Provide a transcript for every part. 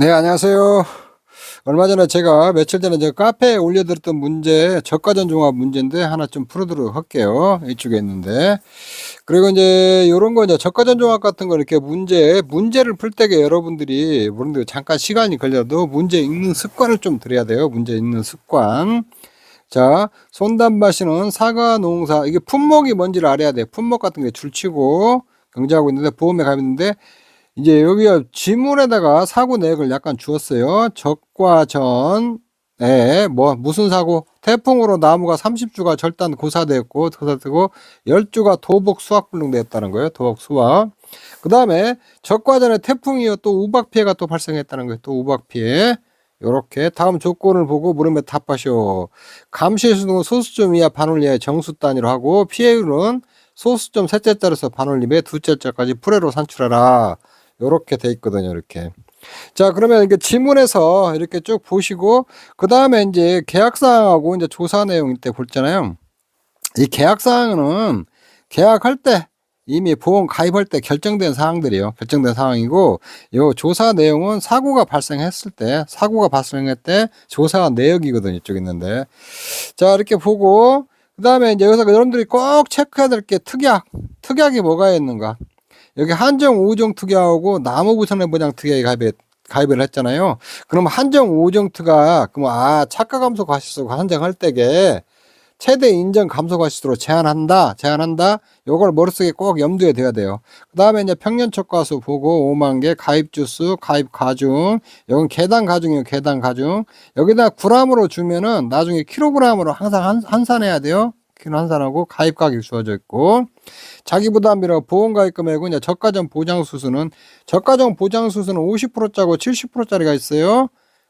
네, 안녕하세요. 얼마 전에 제가 며칠 전에 저 카페에 올려드렸던 문제, 저가전 종합 문제인데 하나 좀 풀어드리도록 할게요. 이쪽에 있는데. 그리고 이제 요런 거 이제 저가전 종합 같은 거 이렇게 문제를 풀 때게 여러분들이, 물론 잠깐 시간이 걸려도 문제 읽는 습관을 좀 들여야 돼요. 문제 읽는 습관. 자, 손단마시는 사과 농사, 이게 품목이 뭔지를 알아야 돼. 품목 같은 게 줄치고 경제하고 있는데 보험에 가입했는데 이제 여기가 지문에다가 사고 내역을 약간 주었어요. 적과 전에 무슨 사고? 태풍으로 나무가 30주가 절단 고사되었고, 고사되고 10주가 도복 수확 불능되었다는 거예요. 도복 수확. 그 다음에 적과 전에 태풍이요 또 우박 피해가 또 발생했다는 거예요. 또 우박 피해. 요렇게 다음 조건을 보고 물으면 답하시오. 감시수는 소수점 이하 반올 이하의 정수 단위로 하고 피해율은 소수점 셋째 자리에서 반올 이하의 두째 자까지 풀이로 산출하라. 요렇게 돼 있거든요. 이렇게. 자, 그러면 이게 지문에서 이렇게 쭉 보시고, 그 다음에 이제 계약사항하고 이제 조사 내용 때 볼잖아요. 이 계약사항은 계약할 때 이미 보험 가입할 때 결정된 사항들이요. 결정된 사항이고, 요 조사 내용은 사고가 발생했을 때 조사 내역이거든요. 이쪽에 있는데. 자, 이렇게 보고, 그 다음에 이제 여기서 여러분들이 꼭 체크해야 될 게 특약이 뭐가 있는가. 여기 한정 5종 특약하고 나무부선의 보장 특약에 가입을 했잖아요. 그럼 한정 5종 특약, 그럼 차가 감소 과실수가 한정할 때게 최대 인정 감소 과실수로 제한한다. 요걸 머릿속에 꼭 염두에 둬야 돼요. 그 다음에 이제 평년 초과수 보고 5만 개, 가입 주수, 가입 가중, 여긴 계단 가중이에요. 계단 가중. 여기다 g으로 주면은 나중에 킬로그램으로 항상 환산해야 돼요. 킬로 환산하고 가입 가격이 주어져 있고. 자기 부담비라고 보험 가입 금액은 이제 저가전 보장 수수는 50%짜고 70%짜리가 있어요.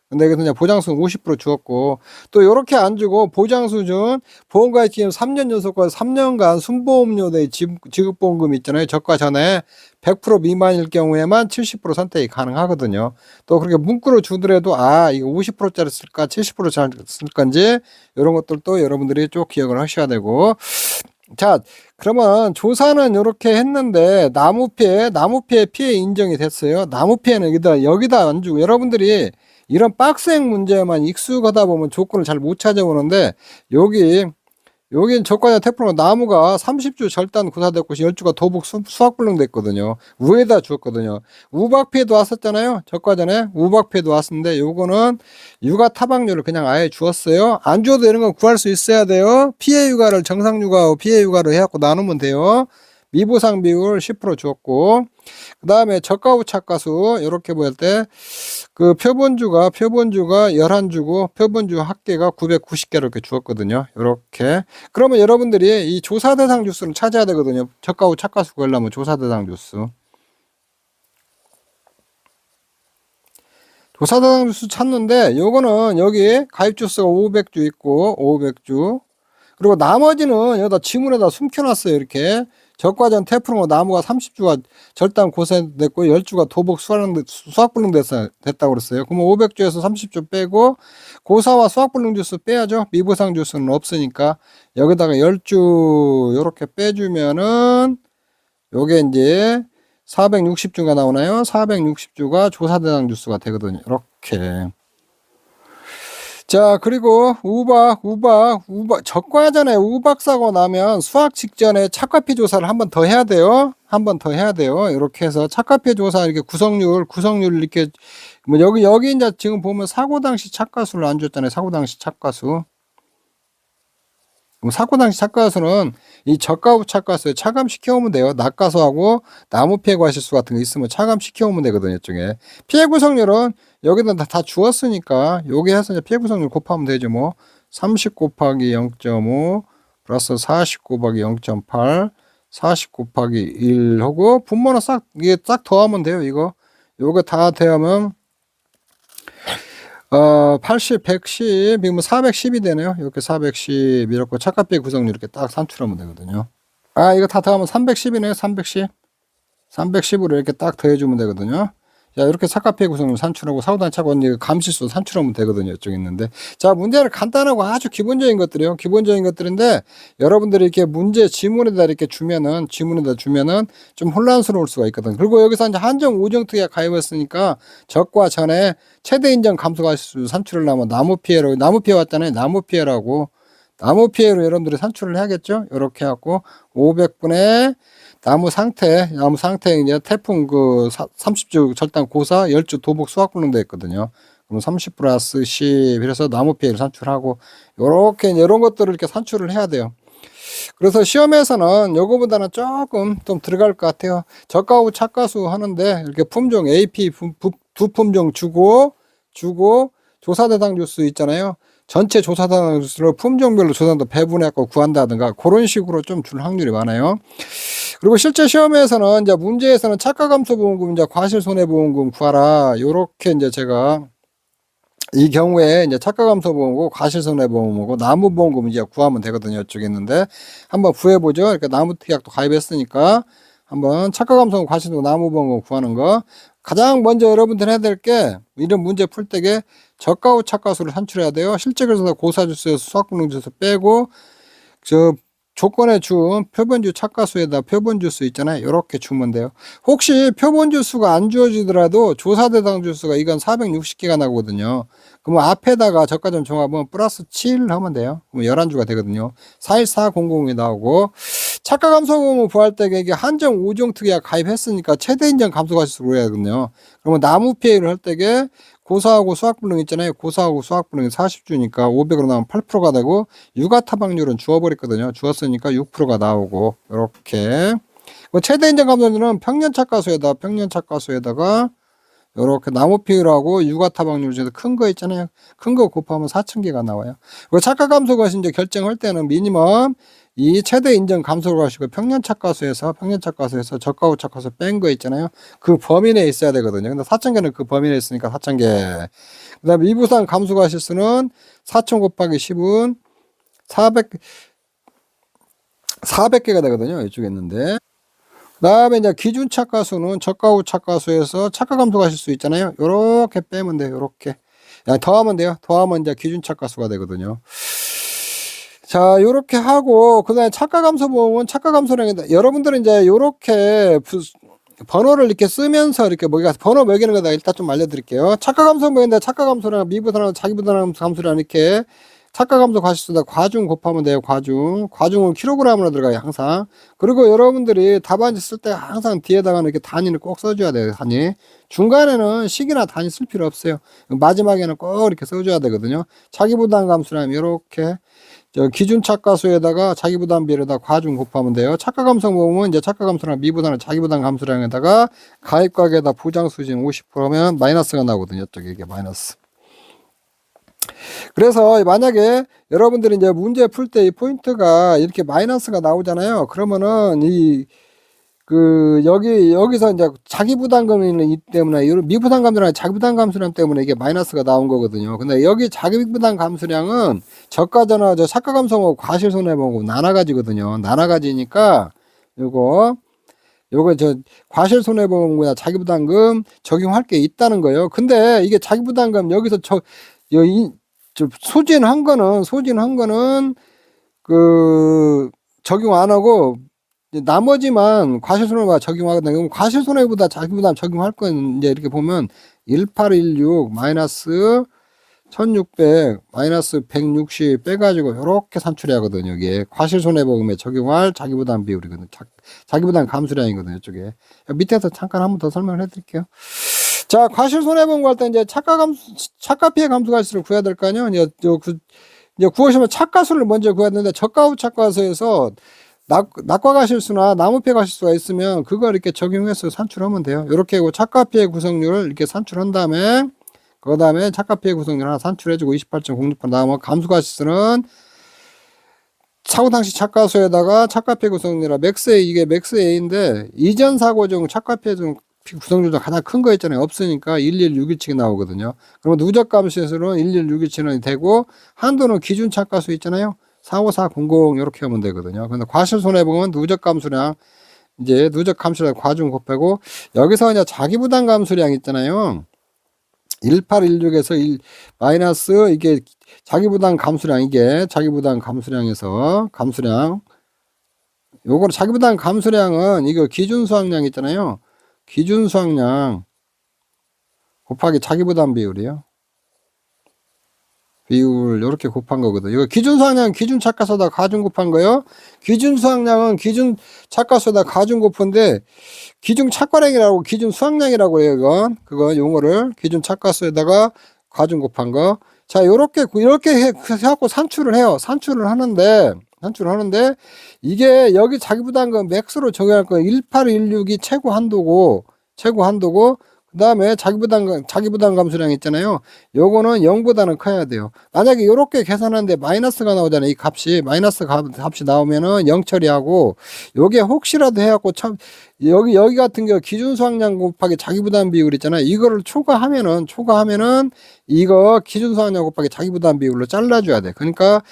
근데 여기서 이제 보장 수는 50% 주었고 또 이렇게 안 주고 보장 수준 보험 가입 기간 3년 연속과 3년간 순보험료 대 지급 보험금 있잖아요. 저가 전에 100% 미만일 경우에만 70% 선택이 가능하거든요. 또 그렇게 문구로 주더라도 이거 50%짜리 쓸까 70%짜리 쓸 건지 이런 것들도 여러분들이 쭉 기억을 하셔야 되고. 자, 그러면 조사는 이렇게 했는데 나무 피해 인정이 됐어요. 나무 피해는 여기다 안 주고 여러분들이 이런 박스형 문제만 익숙하다 보면 조건을 잘 못 찾아보는데 여기 저가전 태풍으로 나무가 30주 절단 고사됐고 10주가 도복 수확 불능됐거든요. 위에다 주었거든요. 우박 피해도 왔었잖아요. 저가전에 우박 피해도 왔었는데 요거는 육아 타박료를 그냥 아예 주었어요. 안 주어도 이런 건 구할 수 있어야 돼요. 피해 육아를 정상 육아하고 피해 육아를 해갖고 나누면 돼요. 미보상 비율 10% 주었고 그 다음에 저가 후 차가수 이렇게 볼 때 그 표본주가 11주고 표본주 합계가 990개 이렇게 주었거든요. 이렇게. 그러면 여러분들이 이 조사 대상 주수를 찾아야 되거든요. 저가 후 차가수 구하려면 조사 대상 주수. 조사 대상 주수 찾는데 요거는 여기 가입 주수가 500주 있고 500주. 그리고 나머지는 여기다 지문에다 숨겨놨어요. 이렇게. 적과전 태풍으로 나무가 30주가 절단 고사됐고 10주가 도복 수확불능 됐다고 그랬어요. 그러면 500주에서 30주 빼고 고사와 수확불능 주수 빼야죠. 미보상 주수는 없으니까 여기다가 10주 이렇게 빼주면은 요게 이제 460주가 나오나요? 460주가 조사 대상 주수가 되거든요. 이렇게. 자, 그리고 우박, 적과전에 우박 사고 나면 수확 직전에 착과피 조사를 한 번 더 해야 돼요. 이렇게 해서 착과피 조사 이렇게 구성률 이렇게 여기 이제 지금 보면 사고 당시 착과수를 안 줬잖아요. 사고 당시 착과수. 그럼 사고 당시 착과수는 이 저가 후 착과수에 차감시켜 오면 돼요. 낙과수하고 나무 피해 과실수 같은 거 있으면 차감시켜 오면 되거든요. 이쪽에. 피해 구성률은 여기다 다 주었으니까 여기 해서 이제 피해 구성률 곱하면 되죠. 30 곱하기 0.5 플러스 40 곱하기 0.8 40 곱하기 1 하고 분모는 이게 싹 더하면 돼요. 요거 다 더하면 80, 110, 이거 410이 되네요. 이렇게 410, 이렇게 착각비 구성률 이렇게 딱 산출하면 되거든요. 이거 다 더하면 310이네요. 310. 310으로 이렇게 딱 더해주면 되거든요. 자, 이렇게 착가피해 구성률 산출하고 사고단 차고 이제 감실수 산출하면 되거든요. 이쪽에 있는데. 자, 문제는 간단하고 아주 기본적인 것들이요. 기본적인 것들인데 여러분들이 이렇게 문제 지문에다 이렇게 주면은 좀 혼란스러울 수가 있거든. 그리고 여기서 이제 한정 우정특약 가입했으니까 적과 전에 최대 인정 감소가실수 산출을 하면 나무 피해 왔잖아요. 나무 피해로 여러분들이 산출을 해야겠죠. 이렇게 해갖고 500분의 나무 상태 이제 태풍 30주 절단 고사 10주 도복 수확 불능돼 있거든요. 그럼 30 플러스 10 이래서 나무 피해를 산출하고 요렇게 이런 것들을 이렇게 산출을 해야 돼요. 그래서 시험에서는 요거보다는 조금 좀 들어갈 것 같아요. 저가후 착가수 하는데 이렇게 품종 AP 두 품종 주고 조사 대상 주수 있잖아요. 전체 조사 대상 주수를 품종별로 조사도 배분해갖고 구한다든가 그런 식으로 좀 줄 확률이 많아요. 그리고 실제 시험에서는 이제 문제에서는 착가감소보험금, 이제 과실손해보험금 구하라. 요렇게 이제 제가 이 경우에 이제 착가감소보험고 과실손해보험이고 나무보험금 이제 구하면 되거든요. 이쪽에 있는데 한번 구해보죠. 그러니까 나무특약도 가입했으니까 한번 착가감소보험 과실손해보험 나무보험금 구하는 거. 가장 먼저 여러분들 해야 될 게 이런 문제 풀 때에 저가후 착가수를 산출해야 돼요. 실제 그래서 고사주수에서 수학분능주수 빼고 조건에 준 표본주 착가수에다 표본주수 있잖아요. 이렇게 주면 돼요. 혹시 표본주수가 안 주어지더라도 조사 대상 주수가 이건 460개가 나거든요. 그러면 앞에다가 저가점 종합은 플러스 7 하면 돼요. 그러면 11주가 되거든요. 41400이 나오고 착가 감소금을 구할 때 이게 한정 5종 특약 가입했으니까 최대 인정 감소가실수로 해야 되거든요. 그러면 나무 피해를 할 때에 고사하고 수학불능 있잖아요. 고사하고 수학불능이 40주니까 500으로 나오면 8%가 되고 유가타박률은 주어버렸거든요. 주었으니까 6%가 나오고 이렇게 최대 인정 감소율은 평년착가수에다가 이렇게 나무 피해하고 유가타박률 중에서 큰 거 있잖아요. 큰 거 곱하면 4,000개가 나와요. 착가 감소가시 이제 결정할 때는 미니멈 이 최대 인정 감소를 하시고 평년착가수에서 저가후 착가수 뺀 거 있잖아요. 그 범위 내에 있어야 되거든요. 근데 4,000개는 그 범위 내에 있으니까 4,000개. 그 다음에 이부상 감소가실수는 4,000 곱하기 10은 400개가 되거든요. 이쪽에 있는데. 그 다음에 이제 기준 착가수는 저가후 착가수에서 착가 감소가실수 있잖아요. 요렇게 빼면 돼요. 요렇게. 더하면 돼요. 더하면 이제 기준 착가수가 되거든요. 자, 요렇게 하고, 그 다음에 착가감소보험은 착가감소량이다. 여러분들은 이제 요렇게 번호를 이렇게 쓰면서 이렇게 번호 매기는 거다 일단 좀 알려드릴게요. 착가감소보험인데 착가감소량, 미부담, 자기부담 감소량 이렇게 착가감소 과실수다 과중 곱하면 돼요. 과중은 킬로그램으로 들어가요. 항상. 그리고 여러분들이 답안지 쓸 때 항상 뒤에다가는 이렇게 단위를 꼭 써줘야 돼요. 단위. 중간에는 식이나 단위 쓸 필요 없어요. 마지막에는 꼭 이렇게 써줘야 되거든요. 자기부담 감소량 이렇게 기준 착가수에다가 자기부담 비율에다 과중 곱하면 돼요. 착가감소보험은 이제 착가감소랑 미부담을 자기부담 감소량에다가 가입가격에다 보장수진 50%면 마이너스가 나오거든요. 이쪽에 이게 마이너스. 그래서 만약에 여러분들이 이제 문제 풀 때 이 포인트가 이렇게 마이너스가 나오잖아요. 그러면은 여기서 이제 자기부담금이 때문에, 미부담 감소량, 자기부담 감소량 때문에 이게 마이너스가 나온 거거든요. 근데 여기 자기부담 감소량은 저가전화, 착가 감소하고 과실손해보험 나눠가지거든요. 나눠가지니까, 요거 과실손해보험이나 자기부담금 적용할 게 있다는 거예요. 근데 이게 자기부담금 여기서 소진한 거는, 적용 안 하고, 나머지만 과실손해가 적용하거든요. 그럼 과실손해보다 자기부담 적용할 건 이제 이렇게 보면 1816 마이너스 1600 마이너스 160 빼가지고 이렇게 산출해야 하거든요. 이게 과실손해보험에 적용할 자기부담 비율이거든요. 자기부담 감소량이거든요. 이쪽에. 밑에서 잠깐 한 번 더 설명을 해드릴게요. 자, 과실손해보험 구할 때 이제 착가 피해 감소가실수를 구해야 될 거 아니에요. 이제 구하시면 착가수를 먼저 구해야 되는데 저가후 착가수에서 낙과가실수나 나무피해 가실수가 있으면 그걸 이렇게 적용해서 산출하면 돼요. 이렇게 하고 착가피해 구성률을 이렇게 산출한 다음에 그 다음에 착가피해 구성률 하나 산출해주고 28.06% 나오면 감소가실수는 사고 당시 착가수에다가 착가피해 구성률이라 이게 맥스 A인데 이전 사고 중 착가피해 구성률도 가장 큰 거 있잖아요. 없으니까 11617이 나오거든요. 그러면 누적 감시에서는 11617이 되고 한도는 기준 착가수 있잖아요. 45400 이렇게 하면 되거든요. 근데 과실손해보험은 누적 감소량 이제 누적 감수량 과중 곱하고 여기서 이제 자기 부담 감수량 있잖아요. 1816에서 1 마이너스 이게 자기 부담 감수량 이게 자기 부담 감수량에서 감수량 요거 자기 부담 감수량은 이거 기준 수확량 있잖아요. 기준 수확량 곱하기 자기 부담 비율이요. 비율 이렇게 곱한 거거든. 이거 기준 수확량은 기준 착가수에다 가중 곱한 거요. 기준 수확량은 기준 착가수에다 가중 곱은데 기준 착과량이라고 기준 수확량이라고 해요. 그건 용어를 기준 착가수에다가 가중 곱한 거. 자, 요렇게 해갖고 산출을 해요. 산출을 하는데 이게 여기 자기 부담금 맥스로 적용할 거 1816이 최고 한도고 그 다음에 자기 부담 감수량 있잖아요. 요거는 0보다는 커야 돼요. 만약에 요렇게 계산하는데 마이너스가 나오잖아요. 이 값이 마이너스 값이 나오면은 0 처리하고 요게 혹시라도 해갖고 여기 같은 경우 기준 수확량 곱하기 자기 부담 비율 있잖아요. 이거를 초과하면은 이거 기준 수확량 곱하기 자기 부담 비율로 잘라줘야 돼. 그러니까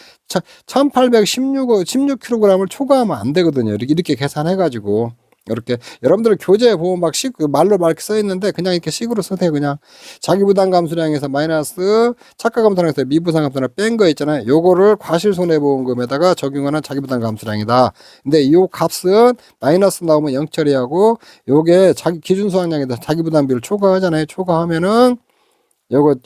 1816kg을 초과하면 안 되거든요. 이렇게 계산해가지고. 이렇게 여러분들 교재에 보면 막 말로 막 이렇게 써 있는데 그냥 이렇게 식으로 써도 그냥 자기 부담 감수량에서 마이너스 착가 감수량에서 미부상 감수량 뺀 거 있잖아요. 요거를 과실 손해보험금에다가 적용하는 자기 부담 감수량이다. 근데 요 값은 마이너스 나오면 0 처리하고 요게 자기 기준 수확량에다 자기 부담 비율 초과하잖아요. 초과하면은 요거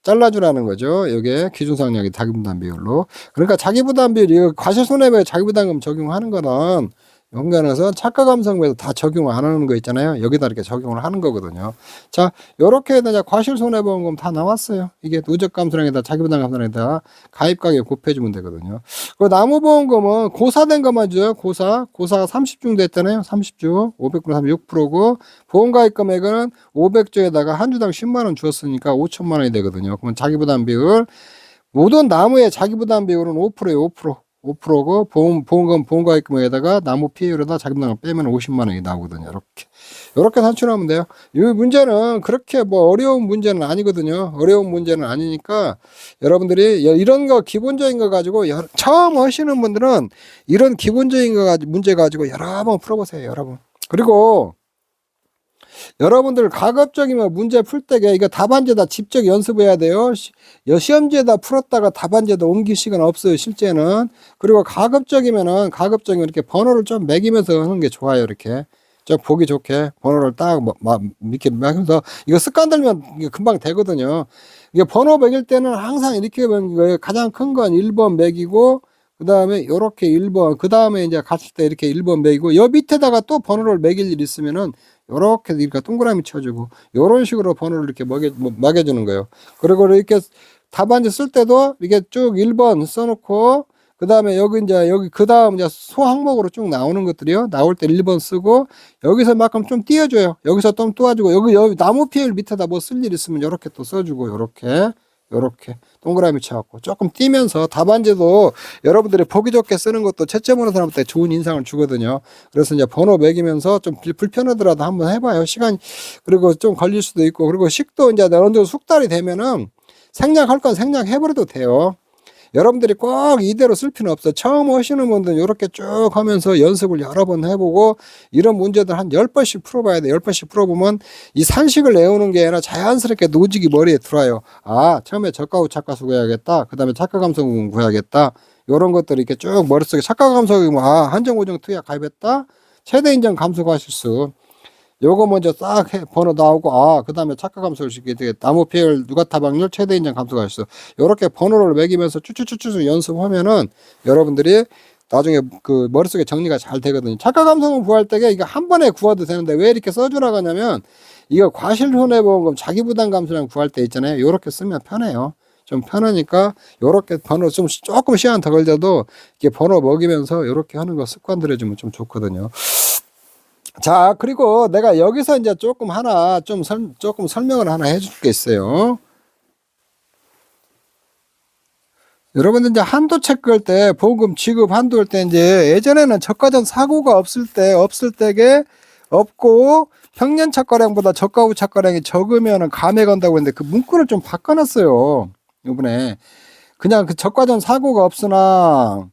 잘라주라는 거죠. 요게 기준 수확량이 자기 부담 비율로. 그러니까 자기 부담 비율 이거 과실 손해보에 자기 부담금 적용하는 거는 연관해서 착가 감성에서 다 적용을 안 하는 거 있잖아요. 여기다 이렇게 적용을 하는 거거든요. 자, 요렇게 해서 과실 손해보험금 다 나왔어요. 이게 누적 감수량에다 자기 부담 감수량에다 가입 가격 곱해주면 되거든요. 그 나무보험금은 고사된 것만 줘요. 고사가 30중 됐잖아요. 30주 500% 36%고 보험가입 금액은 500주에다가 한 주당 10만 원 주었으니까 5천만 원이 되거든요. 그러면 자기 부담 비율 모든 나무의 자기 부담 비율은 5%예요. 5%고 보험가입 금액에다가 나무 피해율에다 자기부담을 빼면 50만 원이 나오거든요. 이렇게 산출하면 돼요. 이 문제는 그렇게 뭐 어려운 문제는 아니거든요. 어려운 문제는 아니니까 여러분들이 이런 거 기본적인 거 가지고 처음 하시는 분들은 이런 기본적인 거 가지고 문제 가지고 여러 번 풀어보세요. 여러분. 그리고 여러분들 가급적이면 문제 풀 때게 이거 답안지에다 직접 연습해야 돼요. 시험지에다 풀었다가 답안지에다 옮길 시간 없어요. 실제는. 그리고 가급적이면 이렇게 번호를 좀 매기면서 하는 게 좋아요. 이렇게 좀 보기 좋게 번호를 딱 이렇게 매기면서 이거 습관 들면 이게 금방 되거든요. 이게 번호 매길 때는 항상 이렇게 매기는 거예요. 가장 큰 건 1번 매기고 그 다음에 요렇게 1번 그 다음에 이제 갔을 때 이렇게 1번 매기고 요 밑에다가 또 번호를 매길 일 있으면은 요렇게 이렇게 동그라미 쳐주고 요런 식으로 번호를 이렇게 먹여주는 거예요. 그리고 이렇게 답안지 쓸 때도 이게 쭉 1번 써놓고 그 다음에 여기 그 다음 이제 소항목으로 쭉 나오는 것들이요. 나올 때 1번 쓰고 여기서 만큼 좀 띄워줘요. 여기서 좀 도와주고 여기 나무 피해율 밑에다 뭐 쓸 일 있으면 요렇게 또 써주고 요렇게 동그라미 쳐갖고 조금 띄면서 답안지도 여러분들이 보기 좋게 쓰는 것도 채점 오는 사람한테 좋은 인상을 주거든요. 그래서 이제 번호 매기면서 좀 불편하더라도 한번 해봐요. 그리고 좀 걸릴 수도 있고 그리고 식도 이제 어느 정도 숙달이 되면은 생략할 건 생략해버려도 돼요. 여러분들이 꼭 이대로 쓸 필요는 없어. 처음 하시는 분들은 이렇게 쭉 하면서 연습을 여러 번 해보고 이런 문제들 한 10번씩 풀어봐야 돼. 10번씩 풀어보면 이 산식을 외우는 게 아니라 자연스럽게 노직이 머리에 들어와요. 아, 처음에 저가 후 착가수 구해야겠다. 그 다음에 착가 감성 구해야겠다. 이런 것들이 이렇게 쭉 머릿속에 착가 감성이 한정 고정 투약 가입했다. 최대 인정 감소 과실수. 요거 먼저 싹 번호 나오고 그 다음에 착가 감소를 시키게 되게 나무 피해율 누가타 확률 최대 인정 감소가 있어. 요렇게 번호를 매기면서 쭉쭉쭉쭉 연습하면은 여러분들이 나중에 그 머릿속에 정리가 잘 되거든요. 착가 감소는 구할 때게 이거 한 번에 구워도 되는데 왜 이렇게 써주라고 하냐면 이거 과실 손해보험금 자기 부담 감소량 구할 때 있잖아요. 요렇게 쓰면 편해요. 좀 편하니까 요렇게 번호 조금 시간 더 걸려도 이렇게 번호 먹이면서 요렇게 하는 거 습관 들여주면 좀 좋거든요. 자, 그리고 내가 여기서 이제 조금 설명을 하나 해줄 게 있어요. 여러분들 이제 한도 체크할 때 보험금 지급 한도할 때 이제 예전에는 저가 전 사고가 없을 때게 없고 평년 착가량보다 저가 후 착가량이 적으면은 감액한다고 했는데 그 문구를 좀 바꿔놨어요. 이번에 그냥 그 저가 전 사고가 없으나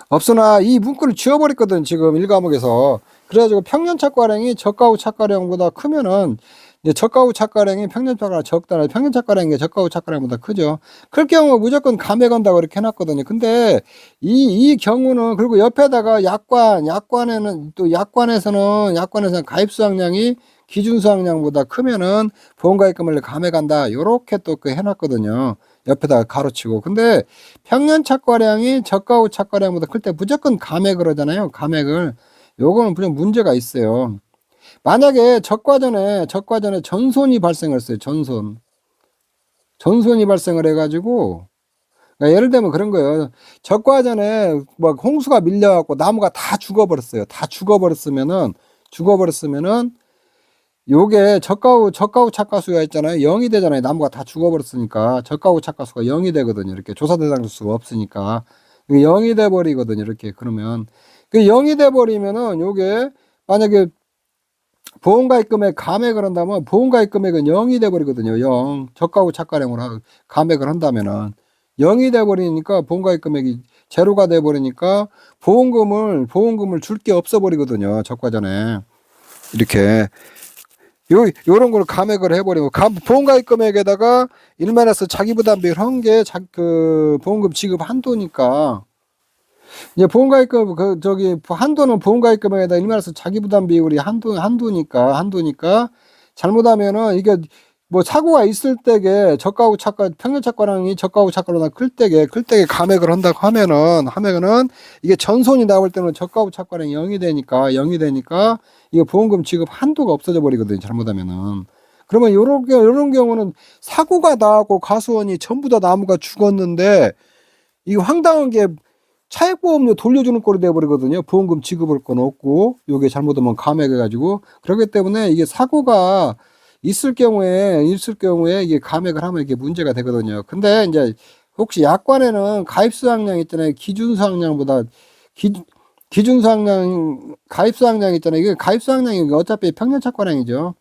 없으나 이 문구를 지워버렸거든, 지금 1과목에서. 그래가지고 평년 착과량이 저가 후 착과량보다 크면은, 이제 저가 후 착과량이 평년 착과량 적다라, 평년 착과량이 저가 후 착과량보다 크죠. 클 경우 무조건 감액한다고 이렇게 해놨거든요. 근데 이 경우는, 그리고 옆에다가 약관에는, 또 약관에서는 가입 수확량이 기준 수확량보다 크면은 보험가입금을 감액한다. 요렇게 또 그 해놨거든요. 옆에다가 가로치고. 근데 평년 착과량이 저가 후 착과량보다 클 때 무조건 감액을 하잖아요. 감액을. 요거는 그냥 문제가 있어요. 만약에 적과전에 전손이 발생했어요. 전손이 발생을 해가지고, 그러니까 예를 들면 그런 거예요. 적과전에 막 홍수가 밀려갖고 나무가 다 죽어버렸어요. 다 죽어버렸으면은 요게 저가 후 착과수가 있잖아요. 0이 되잖아요. 나무가 다 죽어버렸으니까. 저가 후 착과수가 0이 되거든요. 이렇게 조사 대상 수가 없으니까. 0이 돼 버리거든요. 이렇게. 그러면 그 0이 돼 버리면은 요게 만약에 보험가입금액 감액을 한다면 보험가입 금액은 0이 돼 버리거든요. 0. 저가 후 착과량으로 감액을 한다면은 0이 돼 버리니까 보험가입 금액이 제로가 돼 버리니까 보험금을 줄 게 없어 버리거든요. 적과전에. 이렇게 요런 걸 감액을 해버리고, 보험가입 금액에다가 1마이너스 자기부담 비율 한 게 그 보험금 지급 한도니까, 이제 보험가입금 한도는 보험가입 금액에다 1마이너스 자기부담 비율이 한도니까 잘못하면은 이게 뭐 사고가 있을 때게 저가 후 착과 평년 착과량이 저가 후 착과보다 클 때게 감액을 한다고 하면은 이게 전손이 나올 때는 저가 후 착과량이 0이 되니까 이게 보험금 지급 한도가 없어져 버리거든요. 잘못하면은. 그러면 요런 경우는 사고가 나고 가수원이 전부 다 나무가 죽었는데, 이 황당한 게 차액보험료 돌려주는 꼴이 돼버리거든요. 보험금 지급할 건 없고, 요게 잘못하면 감액해가지고. 그렇기 때문에 이게 사고가 있을 경우에 이게 감액을 하면 이게 문제가 되거든요. 근데 이제 혹시 약관에는 가입 수확량 있잖아요. 기준 수확량보다 기준 수확량, 가입 수확량 있잖아요. 이게 가입 수확량이 어차피 평년 착과량이죠.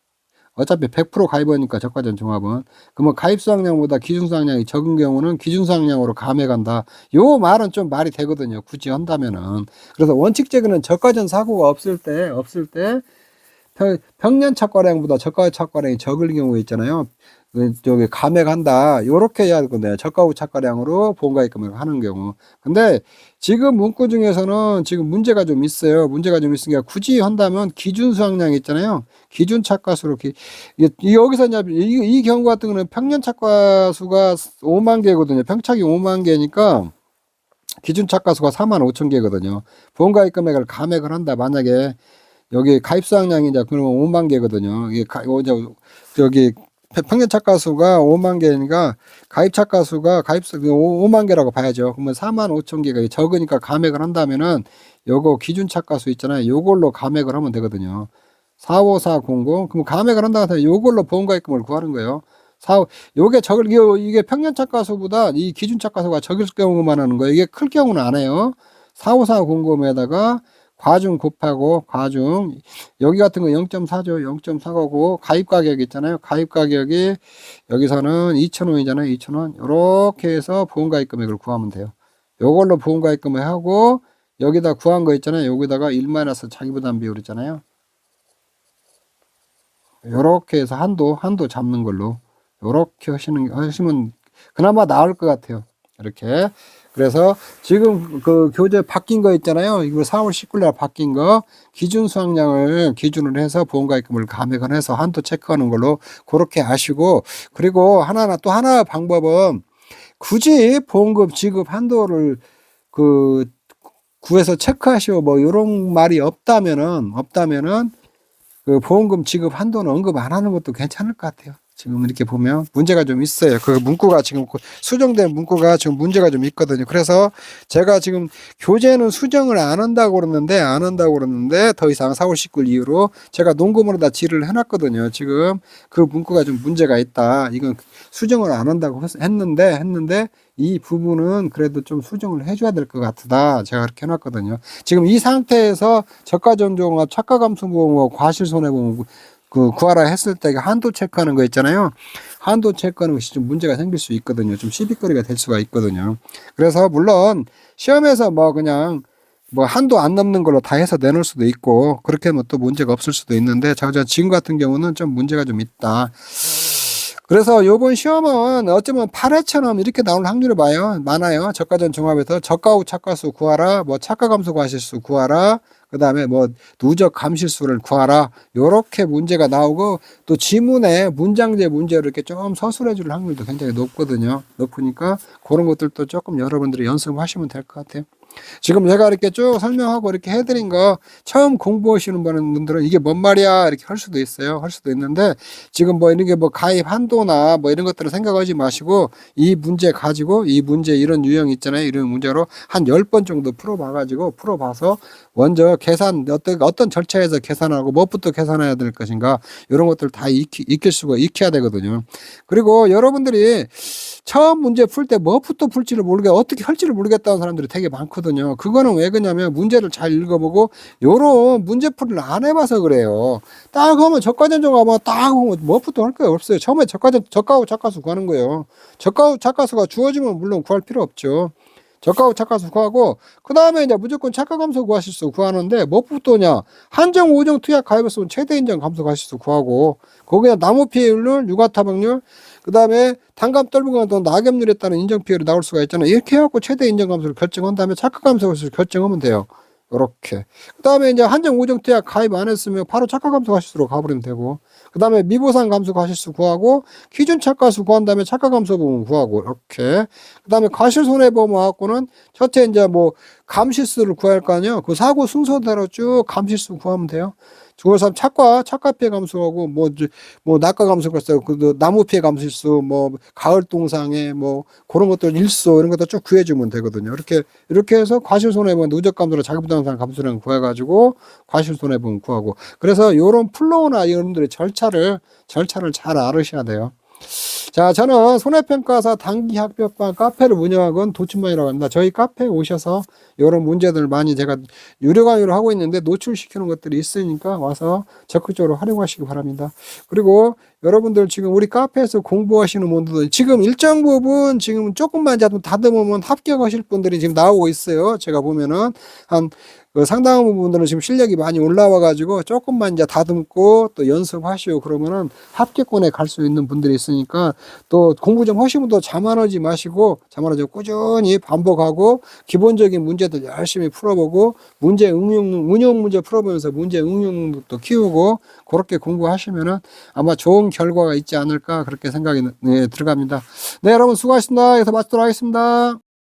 어차피 100% 가입하니까 적과전 종합은. 그러면 가입 수확량보다 기준 수확량이 적은 경우는 기준 수확량으로 감액한다. 요 말은 좀 말이 되거든요. 굳이 한다면은. 그래서 원칙적으로는 적과전 사고가 없을 때 평년 착과량보다 저가 착과량이 적을 경우 있잖아요. 저기 감액한다. 요렇게 해야 되거든요. 저가 후 착과량으로 보험가입금을 하는 경우. 근데 지금 문구 중에서는 지금 문제가 좀 있어요. 문제가 좀 있으니까 굳이 한다면 기준 수확량 있잖아요. 기준 착과수로 여기서 이제 이 경우 같은 경우는 평년 착과수가 5만 개거든요. 평착이 5만 개니까 기준 착과수가 4만 5천 개거든요. 보험가입 금액을 감액을 한다. 만약에 여기 가입 수확량이 이제 그러면 5만 개거든요. 이게 저기 평년 착과수가 5만 개니까 가입 착과수가 5만 개라고 봐야죠. 그러면 4만 5천 개가 적으니까 감액을 한다면은 요거 기준 착과수 있잖아요. 요걸로 감액을 하면 되거든요. 45400. 그럼 감액을 한다고 해서 요걸로 보험가입금을 구하는 거예요. 이게 평년 착과수보다 이 기준 착과수가 적을 경우만 하는 거예요. 이게 클 경우는 안 해요. 45400에다가 과중 곱하고 여기 같은 거 0.4죠. 0.4고 가입 가격 있잖아요. 가입 가격이 여기서는 2,000원이잖아요. 2,000원. 이렇게 해서 보험가입 금액을 구하면 돼요. 요걸로 보험가입 금액 하고 여기다 구한 거 있잖아요. 여기다가 1마이너스 자기부담 비율 있잖아요. 요렇게 해서 한도 잡는 걸로 요렇게 하시면 그나마 나을 것 같아요. 이렇게. 그래서 지금 그 교재 바뀐 거 있잖아요. 이거 4월 19일 날 바뀐 거 기준 수확량을 기준으로 해서 보험가입금을 감액을 해서 한도 체크하는 걸로 그렇게 아시고, 그리고 또 하나 방법은 굳이 보험금 지급 한도를 구해서 체크하시오 뭐 이런 말이 없다면은 그 보험금 지급 한도는 언급 안 하는 것도 괜찮을 것 같아요. 지금 이렇게 보면 문제가 좀 있어요. 그 문구가 지금 수정된 문구가 지금 문제가 좀 있거든요. 그래서 제가 지금 교재는 수정을 안 한다고 그러는데 더 이상 4월 19일 이후로 제가 논문으로 다 질의를 해놨거든요. 지금 그 문구가 좀 문제가 있다. 이건 수정을 안 한다고 했는데 이 부분은 그래도 좀 수정을 해줘야 될 것 같다. 제가 그렇게 해놨거든요. 지금 이 상태에서 저가전종합, 착가감수보험, 과실손해보험 구하라 했을 때 한도 체크하는 거 있잖아요. 한도 체크하는 것이 좀 문제가 생길 수 있거든요. 좀 시비거리가 될 수가 있거든요. 그래서 물론 시험에서 뭐 그냥 뭐 한도 안 넘는 걸로 다 해서 내놓을 수도 있고 그렇게 하면 또 문제가 없을 수도 있는데 지금 같은 경우는 좀 문제가 좀 있다. 그래서 요번 시험은 어쩌면 8회처럼 이렇게 나올 확률이 많아요. 저가전 종합에서 저가 후 착가수 구하라, 뭐 착가 감소 과실수 구하라, 그 다음에 뭐 누적 감실수를 구하라, 요렇게 문제가 나오고 또 지문에 문장제 문제로 이렇게 좀 서술해 줄 확률도 굉장히 높거든요. 높으니까 그런 것들도 조금 여러분들이 연습하시면 될 것 같아요. 지금 제가 이렇게 쭉 설명하고 이렇게 해드린 거 처음 공부하시는 분들은 이게 뭔 말이야 이렇게 할 수도 있어요. 할 수도 있는데 지금 뭐 이런 게 뭐 가입 한도나 뭐 이런 것들을 생각하지 마시고 이 문제 가지고 이 문제 이런 유형 있잖아요. 이런 문제로 한 10번 정도 풀어봐서 먼저 계산 어떤 절차에서 계산하고 무엇부터 계산해야 될 것인가 이런 것들 다 익혀야 되거든요. 그리고 여러분들이 처음 문제 풀 때 뭐부터 풀지를 모르게 어떻게 할지를 모르겠다는 사람들이 되게 많거든요. 그거는 왜 그러냐면 문제를 잘 읽어보고 요런 문제풀이를 안 해봐서 그래요. 딱 하면 저가전 종합은 딱 하면 뭐부터 할 거예요? 없어요. 처음에 저가후 착가수 구하는 거예요. 저가후 착가수가 주어지면 물론 구할 필요 없죠. 저가후 착가수 구하고 그 다음에 이제 무조건 착가 감소 과실수 구하는데 뭐부터냐? 한정 5정 투약 가입했으면 최대 인정 감소 과실수 구하고 거기에 나무 피해율, 유가 타박률, 그 다음에 단감 떨분과 또 낙엽률에 따른 인정 피해율이 나올 수가 있잖아요. 이렇게 해갖고 최대 인정 감소를 결정한 다음에 착가 감소 과실수 결정하면 돼요. 이렇게. 그 다음에 이제 한정 5정 투약 가입 안 했으면 바로 착가 감소 과실수로 가버리면 되고. 그 다음에 미보상 감소 과실수 구하고 기준 착가수 구한 다음에 착가 감소 부분 구하고 이렇게. 그 다음에 과실 손해보험 와갖고는 첫째 이제 뭐 감실수를 구할 거 아니에요. 그 사고 순서대로 쭉 감실수 구하면 돼요. 중요한 착가 피해 감소하고 뭐 낙가 감소가 있어요. 그 나무 피해 감소일수 뭐 가을 동상에 뭐 그런 것들 일소 이런 것도 쭉 구해주면 되거든요. 이렇게 해서 과실 손해보험 누적 감소로 자기부담상 감소량 구해가지고 과실 손해보험 구하고 그래서 요런 플로우나 여러분들의 절차를 잘 알으셔야 돼요. 자, 저는 손해평가사 단기 학습반 카페를 운영하건 도춘만이라고 합니다. 저희 카페에 오셔서 이런 문제들 많이 제가 유료 강의를 하고 있는데 노출시키는 것들이 있으니까 와서 적극적으로 활용하시기 바랍니다. 그리고 여러분들 지금 우리 카페에서 공부하시는 분들도 지금 일정 부분 지금 조금만 다듬으면 합격하실 분들이 지금 나오고 있어요. 제가 보면은 그 상당한 부분들은 지금 실력이 많이 올라와 가지고 조금만 이제 다듬고 또 연습하시고 그러면은 합격권에 갈 수 있는 분들이 있으니까 또 공부 좀 하시면 또 자만하지 마시고 꾸준히 반복하고 기본적인 문제들 열심히 풀어보고 문제 응용 문제 풀어보면서 문제 응용도 키우고 그렇게 공부하시면은 아마 좋은 결과가 있지 않을까 그렇게 생각이 들어갑니다. 네, 여러분 수고하셨습니다. 여기서 마치도록 하겠습니다.